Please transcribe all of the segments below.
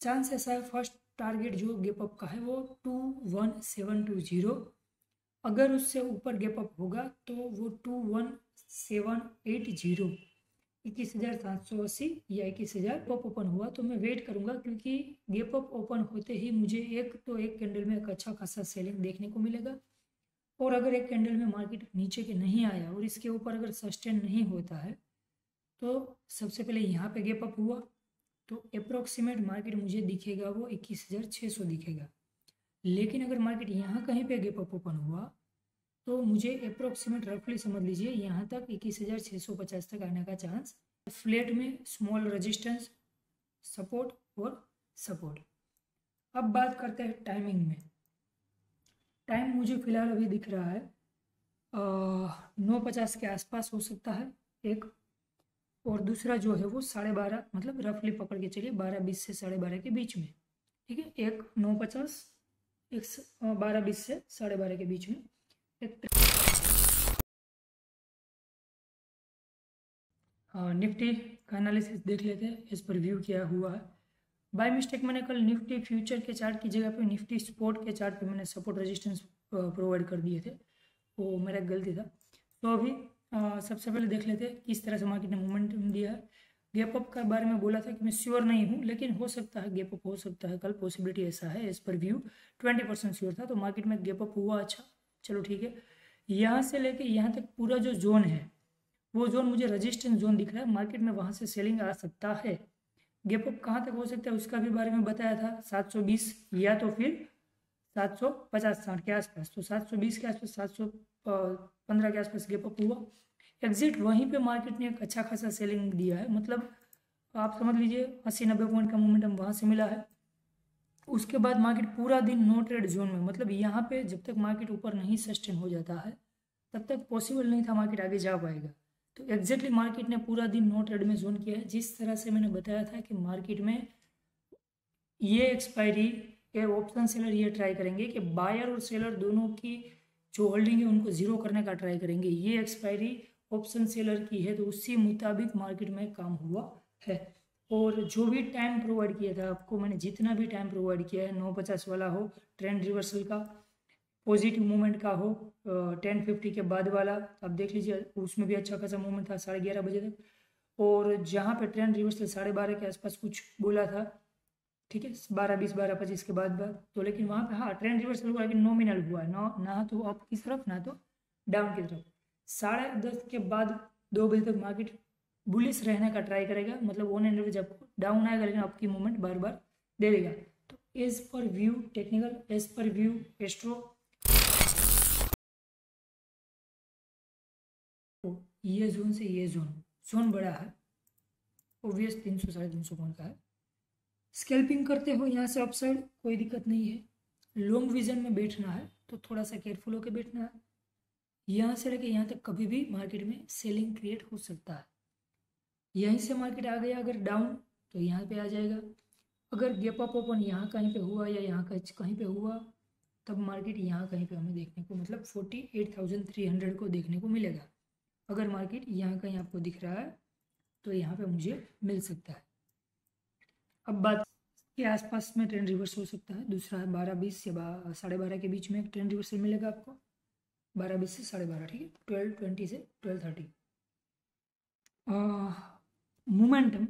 Chance ऐसा है first target जो गैप अप का है वो 21720, अगर उससे ऊपर गैप अप होगा तो वो 21780, 21,780 या 21,000 पॉप ओपन हुआ तो मैं वेट करूंगा, क्योंकि गैप अप ओपन होते ही मुझे एक कैंडल में एक अच्छा खासा सेलिंग देखने को मिलेगा। और अगर एक कैंडल में मार्केट नीचे के नहीं आया और इसके ऊपर अगर सस्टेन नहीं होता है तो सबसे पहले यहाँ पे गैप अप हुआ तो अप्रोक्सीमेट मार्केट मुझे दिखेगा वो 21,600 दिखेगा। लेकिन अगर मार्केट यहाँ कहीं पे गैप अप ओपन हुआ तो मुझे अप्रोक्सीमेट रफली समझ लीजिए यहाँ तक 21,650 तक आने का चांस। फ्लैट में स्मॉल रेजिस्टेंस, सपोर्ट और सपोर्ट। अब बात करते हैं टाइमिंग में। टाइम मुझे फिलहाल अभी दिख रहा है 9:50 के आसपास हो सकता है एक, और दूसरा जो है वो 12:30, मतलब रफली पकड़ के चलिए 12:20 से 12:30 के बीच में। ठीक है, एक 9:50, एक 12:20 से 12:30 के बीच में एक। निफ्टी का एनालिसिस देख लेते हैं, इस पर व्यू किया हुआ है। बाय मिस्टेक मैंने कल निफ्टी फ्यूचर के चार्ट की जगह पे निफ्टी स्पॉट के चार्ट पे मैंने सपोर्ट रेजिस्टेंस प्रोवाइड कर दिए थे, वो मेरा गलती था। तो अभी सबसे पहले देख लेते हैं किस तरह से मार्केट ने मोमेंटम दिया है। गैप अप के बारे में बोला था कि मैं श्योर नहीं हूँ, लेकिन हो सकता है गैप अप हो सकता है कल, पॉसिबिलिटी ऐसा है। एज पर व्यू 20% श्योर था, तो मार्केट में गैप अप हुआ। अच्छा चलो ठीक है, यहाँ से लेके यहाँ तक पूरा जो जोन है वो जोन मुझे रेजिस्टेंस जोन दिख रहा है, मार्केट में वहाँ से सेलिंग आ सकता है। गैप अप कहाँ तक हो सकता है उसका भी बारे में बताया था, 720 या तो फिर 750-60 के आसपास। तो 720 के आसपास, 715 के आसपास गैप अप हुआ। एग्जिट वहीं पे मार्केट ने एक अच्छा खासा सेलिंग दिया है, मतलब आप समझ लीजिए 80-90 पॉइंट का मोमेंटम वहाँ से मिला है। उसके बाद मार्केट पूरा दिन नो ट्रेड जोन में, मतलब यहाँ पे जब तक मार्केट ऊपर नहीं सस्टेन हो जाता है तब तक पॉसिबल नहीं था मार्केट आगे जा पाएगा। तो एग्जैक्टली मार्केट ने पूरा दिन नो ट्रेड में जोन किया है। जिस तरह से मैंने बताया था कि मार्केट में ये एक्सपायरी के ऑप्शन सेलर ये ट्राई करेंगे कि बायर और सेलर दोनों की जो होल्डिंग है उनको जीरो करने का ट्राई करेंगे, ये एक्सपायरी ऑप्शन सेलर की है, तो उसी मुताबिक मार्केट में काम हुआ है। और जो भी टाइम प्रोवाइड किया था आपको मैंने, जितना भी टाइम प्रोवाइड किया है, 9:50 वाला हो ट्रेंड रिवर्सल का, पॉजिटिव मूवमेंट का हो 10:50 के बाद वाला, आप देख लीजिए उसमें भी अच्छा खासा मूवमेंट था 11:30 बजे तक। और जहाँ पे ट्रेंड रिवर्सल 12:30 के आसपास कुछ बोला था, ठीक है, 12:20 12:25 के बाद तो, लेकिन वहाँ पे हाँ ट्रेंड रिवर्सल हुआ, लेकिन नॉमिनल हुआ है, ना तो अप की तरफ ना तो डाउन की तरफ। 10:30 के बाद 2 बजे तक मार्केट बुलिश रहने का ट्राई करेगा, मतलब ऑन एंड जब डाउन आएगा लेकिन अप की मूवमेंट बार बार दे देगा। तो as per view technical, as per view astro, तो ये जोन से ये जोन बड़ा है, ओबियस 300-350 पॉइंट का है। स्कैल्पिंग करते हो यहाँ से अपसाइड कोई दिक्कत नहीं है, लॉन्ग विजन में बैठना है तो थोड़ा सा केयरफुल होकर बैठना है। यहाँ से लेके यहाँ तक कभी भी मार्केट में सेलिंग क्रिएट हो सकता है। यहीं से मार्केट आ गया अगर डाउन तो यहाँ पे आ जाएगा। अगर गैप अप ओपन यहाँ कहीं पे हुआ या यहाँ कहीं पे हुआ तब मार्केट यहाँ कहीं पे हमें देखने को, मतलब 48,300 को देखने को मिलेगा। अगर मार्केट यहाँ कहीं आपको दिख रहा है तो यहाँ पे मुझे मिल सकता है। अब बात के आसपास में ट्रेंड रिवर्स हो सकता है। दूसरा है 12:20 या 12:30 के बीच में एक ट्रेंड रिवर्सल मिलेगा आपको, 12:20 से 12:30, ठीक है, 12:20 से 12:30। मोमेंटम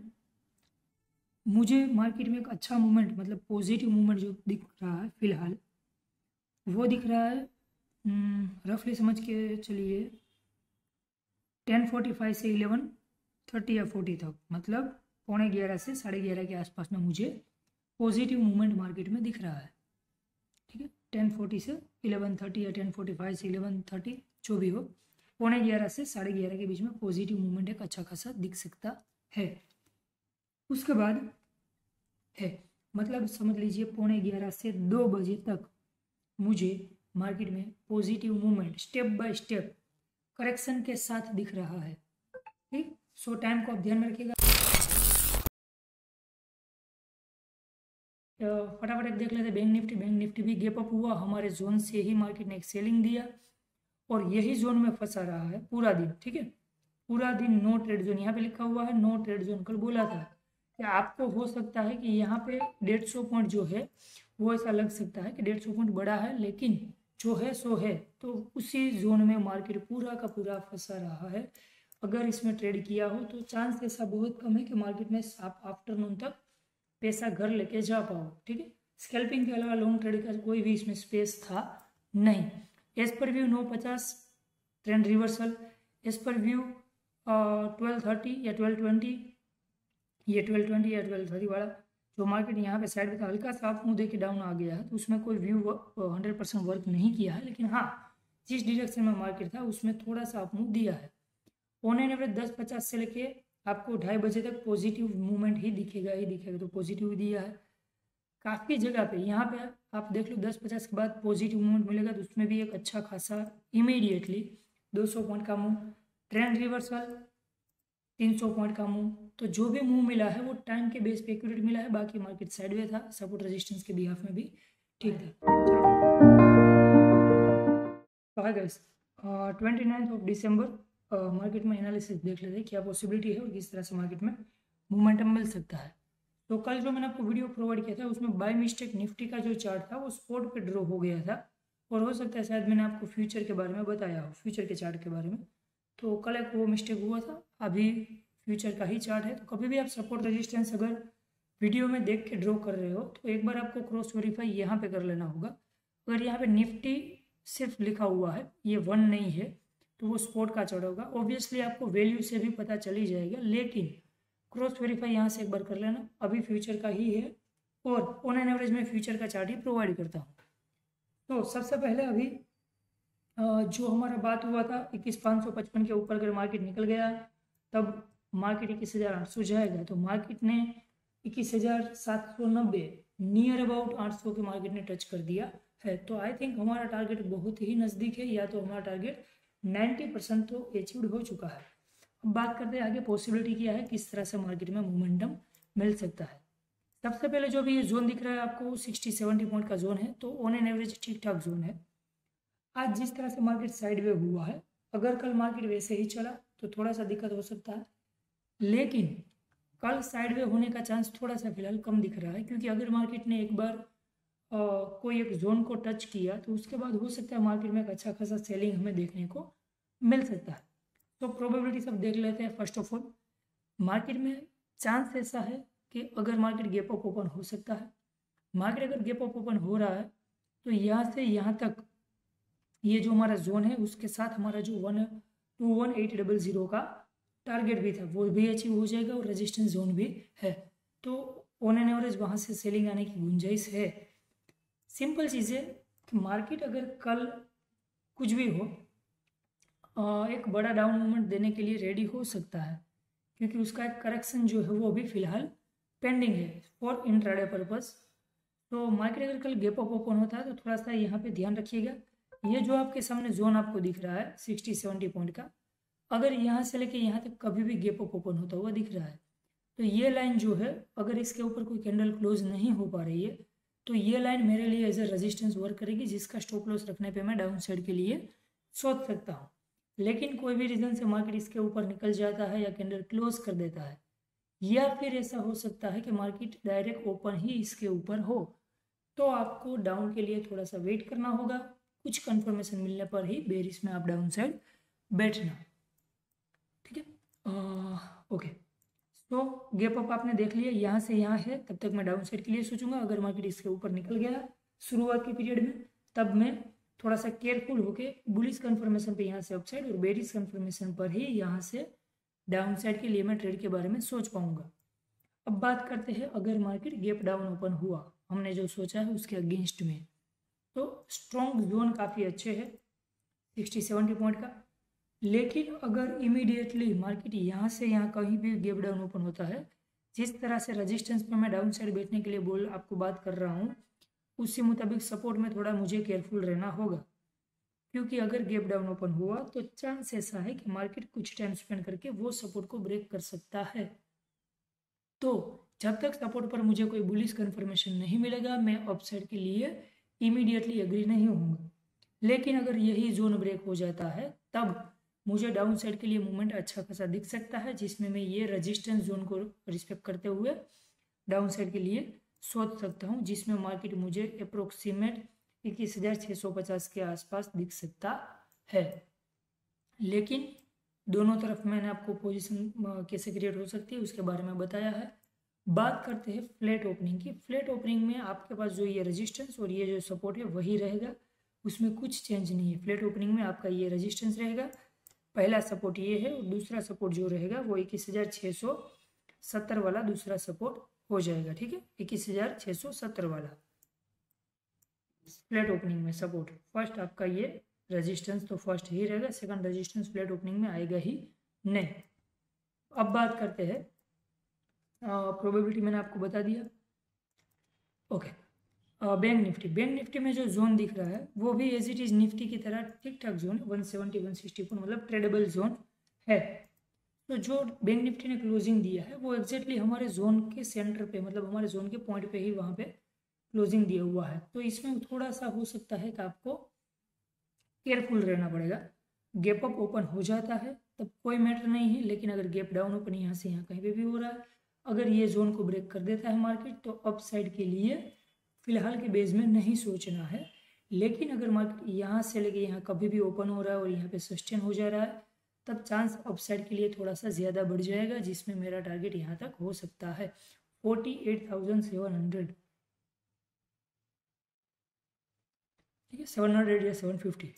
मुझे मार्केट में एक अच्छा मूवमेंट, मतलब पॉजिटिव मूवमेंट जो दिख रहा है फिलहाल वो दिख रहा है, रफली समझ के चलिए 10:45 से 11:30 या 40 तक, मतलब 11:15 से 11:30 के आसपास में मुझे पॉजिटिव मूवमेंट मार्केट में दिख रहा है। ठीक है, 10:40 से 11:30 या 10:45 से 11:30 जो भी हो, 11:15 से 11:30 के बीच में पॉजिटिव मूवमेंट एक अच्छा खासा दिख सकता है। उसके बाद है, मतलब समझ लीजिए 11:15 से 2 बजे तक मुझे मार्केट में positive movement step by step correction के साथ दिख रहा है। ठीक, सो टाइम को आप ध्यान में रखिएगा। फटाफट एक देख लेते बैंक निफ्टी भी गैप अप हुआ, हमारे जोन से ही मार्केट ने एक सेलिंग दिया और यही जोन में फंसा रहा है पूरा दिन। ठीक है, पूरा दिन नो ट्रेड जोन, यहाँ पे लिखा हुआ है नो ट्रेड जोन, कल बोला था कि आपको हो सकता है कि यहाँ पे 150 पॉइंट जो है वो ऐसा लग सकता है कि 150 पॉइंट बड़ा है, लेकिन जो है सो है। तो उसी जोन में मार्केट पूरा का पूरा फंसा रहा है। अगर इसमें ट्रेड किया हो तो चांस ऐसा बहुत कम है कि मार्केट में आप आफ्टरनून तक पैसा घर लेके जा पाओ। ठीक है, स्कैल्पिंग के अलावा लॉन्ग ट्रेड का कोई भी इसमें स्पेस था नहीं। As per view 950 trend reversal, as per view 1230 या 1220, ये 1220 या 1230 वाला जो मार्केट यहाँ पे साइड में था, हल्का सा आप मुँह दे के डाउन आ गया है, तो उसमें कोई व्यू 100% वर्क नहीं किया है। लेकिन हाँ, जिस डायरेक्शन में मार्केट था उसमें थोड़ा सा आप मुँह दिया है। ऑन एन एवरेज 10:50 से लेके आपको 2:30 बजे तक पॉजिटिव मूवमेंट ही दिखेगा, तो पॉजिटिव दिया है काफ़ी जगह पे। यहाँ पे आप देख लो 10:50 के बाद पॉजिटिव मूवमेंट मिलेगा, तो उसमें भी एक अच्छा खासा इमीडिएटली 200 पॉइंट का मूव, ट्रेंड रिवर्सल 300 पॉइंट का मूव। तो जो भी मूव मिला है वो टाइम के बेस पे एक्यूरेट मिला है। बाकी मार्केट साइडवे था, सपोर्ट रेजिस्टेंस के बिहाफ में भी ठीक था। तो है गाइस, 29 दिसंबर मार्केट में एनालिसिस देख लेते हैं क्या पॉसिबिलिटी है और किस तरह से मार्केट में मोमेंटम मिल सकता है। तो कल जो मैंने आपको वीडियो प्रोवाइड किया था उसमें बाय मिस्टेक निफ्टी का जो चार्ट था वो स्पॉट पे ड्रॉ हो गया था, और हो सकता है शायद मैंने आपको फ्यूचर के बारे में बताया हो, फ्यूचर के चार्ट के बारे में। तो कल एक वो मिस्टेक हुआ था, अभी फ्यूचर का ही चार्ट है। तो कभी भी आप सपोर्ट रेजिस्टेंस अगर वीडियो में देख के ड्रॉ कर रहे हो तो एक बार आपको क्रॉस वेरीफाई यहाँ पे कर लेना होगा। अगर यहाँ पे निफ्टी सिर्फ लिखा हुआ है, ये 1 नहीं है, तो वो स्पॉट का चार्ट होगा। ऑब्वियसली आपको वैल्यू से भी पता चल ही जाएगा, लेकिन क्रॉस वेरीफाई यहाँ से एक बार कर लेना। अभी फ्यूचर का ही है और ऑन एन एवरेज में फ्यूचर का चार्ट ही प्रोवाइड करता हूँ। तो सबसे पहले अभी जो हमारा बात हुआ था 21,555 के ऊपर अगर मार्केट निकल गया तब मार्केट 21,800 जाएगा। तो मार्केट ने 21,790 नियर अबाउट 800 के मार्केट ने टच कर दिया है। तो आई थिंक हमारा टारगेट बहुत ही नज़दीक है, या तो हमारा टारगेट 90% तो अचीव्ड हो चुका है। अब बात करते हैं आगे पॉसिबिलिटी क्या है, किस तरह से मार्केट में मोमेंटम मिल सकता है। सबसे पहले जो भी ये जोन दिख रहा है आपको 60-70 पॉइंट का जोन है, तो ऑन एन एवरेज ठीक ठाक जोन है। आज जिस तरह से मार्केट साइडवे हुआ है, अगर कल मार्केट वैसे ही चला तो थोड़ा सा दिक्कत हो सकता है, लेकिन कल साइडवे होने का चांस थोड़ा सा फिलहाल कम दिख रहा है, क्योंकि अगर मार्केट ने एक बार कोई एक जोन को टच किया तो उसके बाद हो सकता है मार्केट में एक अच्छा खासा सेलिंग हमें देखने को मिल सकता है। तो प्रोबेबिलिटी सब देख लेते हैं। फर्स्ट ऑफ ऑल मार्केट में चांस ऐसा है कि अगर मार्केट गैप अप ओपन हो सकता है। मार्केट अगर गैप अप ओपन हो रहा है तो यहाँ से यहाँ तक ये जो हमारा जोन है उसके साथ हमारा जो 121,800 का टारगेट भी था वो भी अचीव हो जाएगा, और रेजिस्टेंस जोन भी है। तो ऑन एन एवरेज वहाँ से सेलिंग आने की गुंजाइश है। सिंपल चीज़ है कि मार्केट अगर कल कुछ भी हो एक बड़ा डाउन मूवमेंट देने के लिए रेडी हो सकता है, क्योंकि उसका एक करेक्शन जो है वो अभी फिलहाल पेंडिंग है फॉर इंट्राडे पर्पस। तो मार्केट अगर कल गैप अप ओपन होता है तो थोड़ा सा यहाँ पे ध्यान रखिएगा। ये जो आपके सामने जोन आपको दिख रहा है 60-70 पॉइंट का, अगर यहाँ से लेके यहाँ तक कभी भी गैप अप ओपन होता हुआ दिख रहा है तो ये लाइन जो है अगर इसके ऊपर कोई कैंडल क्लोज नहीं हो पा रही है तो ये लाइन मेरे लिए एज ए रेजिस्टेंस वर्क करेगी, जिसका स्टॉप लॉस रखने पे मैं डाउन साइड के लिए सोच सकता हूँ। लेकिन कोई भी रीज़न से मार्केट इसके ऊपर निकल जाता है या कैंडल क्लोज कर देता है, या फिर ऐसा हो सकता है कि मार्केट डायरेक्ट ओपन ही इसके ऊपर हो, तो आपको डाउन के लिए थोड़ा सा वेट करना होगा। कुछ कंफर्मेशन मिलने पर ही बेरिस में आप डाउन साइड बैठना। ठीक है, ओके। तो गैप अप आपने देख लिया, यहाँ से यहाँ है, तब तक मैं डाउन साइड के लिए सोचूंगा। अगर मार्केट इसके ऊपर निकल गया शुरुआत के पीरियड में तब मैं थोड़ा सा केयरफुल होके बुलिश कंफर्मेशन पे यहाँ से अपसाइड और बेरिस कंफर्मेशन पर ही यहाँ से डाउन साइड के लिए मैं ट्रेड के बारे में सोच पाऊंगा। अब बात करते हैं अगर मार्केट गैप डाउन ओपन हुआ हमने जो सोचा है उसके अगेंस्ट में, तो स्ट्रॉन्ग जोन काफ़ी अच्छे है 60-70 पॉइंट का। लेकिन अगर इमीडिएटली मार्केट यहाँ से यहाँ कहीं भी गैप डाउन ओपन होता है, जिस तरह से रेजिस्टेंस में मैं डाउन साइड बैठने के लिए आपको बात कर रहा हूँ, उसी मुताबिक सपोर्ट में थोड़ा मुझे केयरफुल रहना होगा, क्योंकि अगर गैप डाउन ओपन हुआ तो चांस ऐसा है कि मार्केट कुछ टाइम स्पेंड करके वो सपोर्ट को ब्रेक कर सकता है। तो जब तक सपोर्ट पर मुझे कोई बुलिश कंफर्मेशन नहीं मिलेगा मैं अपसाइड के लिए इमीडिएटली एग्री नहीं होऊंगा। लेकिन अगर यही जोन ब्रेक हो जाता है तब मुझे डाउन साइड के लिए मूवमेंट अच्छा खासा दिख सकता है, जिसमें मैं ये रेजिस्टेंस जोन को रिस्पेक्ट करते हुए डाउन साइड के लिए सोच सकता हूँ, जिसमें मार्केट मुझे अप्रोक्सीमेट 21,650 के आसपास दिख सकता है। लेकिन दोनों तरफ मैंने आपको पोजीशन कैसे क्रिएट हो सकती है उसके बारे में बताया है। बात करते हैं फ्लैट ओपनिंग की। फ्लैट ओपनिंग में आपके पास जो ये रेजिस्टेंस और ये जो सपोर्ट है वही रहेगा, उसमें कुछ चेंज नहीं है। फ्लैट ओपनिंग में आपका ये रेजिस्टेंस रहेगा, पहला सपोर्ट ये है, और दूसरा सपोर्ट जो रहेगा वो 21,670 वाला दूसरा सपोर्ट हो जाएगा। ठीक है, 21,670 वाला फ्लैट ओपनिंग में सपोर्ट। फर्स्ट आपका ये रेजिस्टेंस तो फर्स्ट ही रहेगा, सेकंड रेजिस्टेंस फ्लैट ओपनिंग में आएगा ही नहीं। अब बात करते हैं प्रोबेबिलिटी, मैंने आपको बता दिया। Okay, bank Nifty. Bank Nifty में जो जोन दिख रहा है वो भी एज इट इज निफ्टी की तरह ठीक ठाक जोन है, 170 164 मतलब ट्रेडेबल जोन है। तो जो बैंक निफ्टी ने क्लोजिंग दिया है वो एग्जैक्टली हमारे जोन के सेंटर पे, मतलब हमारे जोन के पॉइंट पे ही वहाँ पे क्लोजिंग दिया हुआ है। तो इसमें थोड़ा सा हो सकता है कि आपको केयरफुल रहना पड़ेगा। गैप अप ओपन हो जाता है तब कोई मैटर नहीं है, लेकिन अगर गैप डाउन ओपन यहाँ से यहाँ कहीं पे भी हो रहा है, अगर ये जोन को ब्रेक कर देता है मार्केट, तो अप साइड के लिए फिलहाल के बेस में नहीं सोचना है। लेकिन अगर मार्केट यहाँ से लेके यहाँ कभी भी ओपन हो रहा है और यहाँ पे सस्टेन हो जा रहा है, तब चांस अपसाइड के लिए थोड़ा सा ज़्यादा बढ़ जाएगा, जिसमें मेरा टारगेट यहाँ तक हो सकता है 48,700। ठीक है, 700 या 750,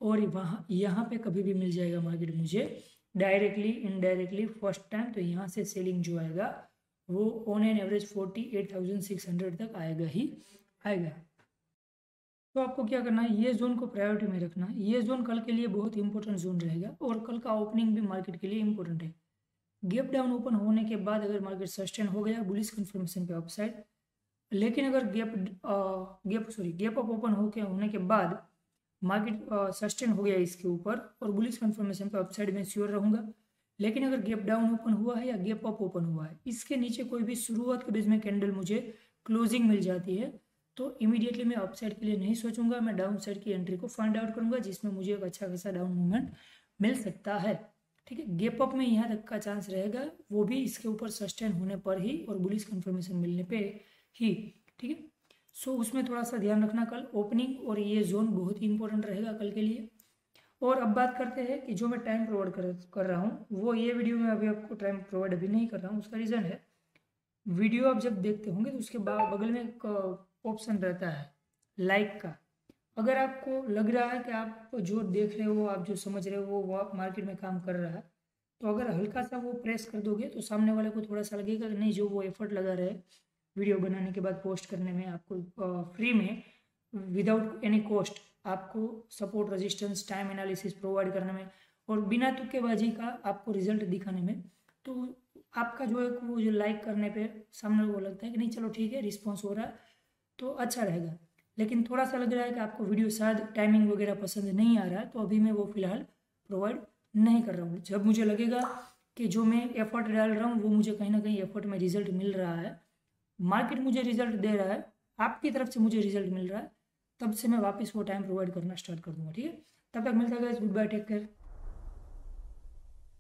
और वहाँ यहाँ पे कभी भी मिल जाएगा मार्केट मुझे डायरेक्टली इनडायरेक्टली फर्स्ट टाइम। तो यहाँ से सेलिंग जो आएगा वो ऑन एन एवरेज 48,600 तक आएगा ही आएगा। तो आपको क्या करना है, ये जोन को प्रायोरिटी में रखना है। ये जोन कल के लिए बहुत इंपॉर्टेंट जोन रहेगा, और कल का ओपनिंग भी मार्केट के लिए इंपॉर्टेंट है। गैप डाउन ओपन होने के बाद अगर मार्केट सस्टेन हो गया बुलिश कंफर्मेशन पे अपसाइड, लेकिन अगर गैप अप ओपन होने के बाद मार्केट सस्टेन हो गया इसके ऊपर और बुलिश कंफर्मेशन पे अपसाइड में श्योर रहूँगा। लेकिन अगर गैप डाउन ओपन हुआ है या गैप अप ओपन हुआ है, इसके नीचे कोई भी शुरुआत के बेस में कैंडल मुझे क्लोजिंग मिल जाती है, तो इमीडिएटली मैं अपसाइड के लिए नहीं सोचूंगा, मैं डाउन साइड की एंट्री को फाइंड आउट करूंगा, जिसमें मुझे एक अच्छा खासा डाउन मूवमेंट मिल सकता है। ठीक है, गैप अप में यहाँ तक का चांस रहेगा, वो भी इसके ऊपर सस्टेन होने पर ही और बुलिश कंफर्मेशन मिलने पे ही। ठीक है, सो उसमें थोड़ा सा ध्यान रखना। कल ओपनिंग और ये जोन बहुत ही इंपॉर्टेंट रहेगा कल के लिए। और अब बात करते हैं कि जो मैं टाइम प्रोवाइड कर रहा हूँ, वो ये वीडियो में अभी आपको टाइम प्रोवाइड अभी नहीं कर रहा हूँ। उसका रीज़न है, वीडियो आप जब देखते होंगे तो उसके बगल में एक ऑप्शन रहता है लाइक का। अगर आपको लग रहा है कि आप जो देख रहे हो, आप जो समझ रहे हो वो आप मार्केट में काम कर रहा है, तो अगर हल्का सा वो प्रेस कर दोगे तो सामने वाले को थोड़ा सा लगेगा कि नहीं, जो वो एफर्ट लगा रहे वीडियो बनाने के बाद पोस्ट करने में, आपको फ्री में विदाउट एनी कॉस्ट आपको support resistance time analysis provide करने में और बिना तुक्केबाजी का आपको रिजल्ट दिखाने में, तो आपका जो है वो जो लाइक करने पे सामने को लगता है कि नहीं चलो ठीक है रिस्पॉन्स हो रहा है तो अच्छा रहेगा। लेकिन थोड़ा सा लग रहा है कि आपको वीडियो शायद टाइमिंग वगैरह पसंद नहीं आ रहा है, तो अभी मैं वो फिलहाल प्रोवाइड नहीं कर रहा हूँ। जब मुझे लगेगा कि जो मैं एफर्ट डाल रहा हूँ वो मुझे कहीं ना कहीं एफर्ट में रिजल्ट मिल रहा है, मार्केट मुझे रिजल्ट दे रहा है, आपकी तरफ से मुझे रिजल्ट मिल रहा है, तब से मैं वापस वो टाइम प्रोवाइड करना स्टार्ट कर दूँगा। ठीक है, तब तक मिलता है, गुड बाय, टेक केयर।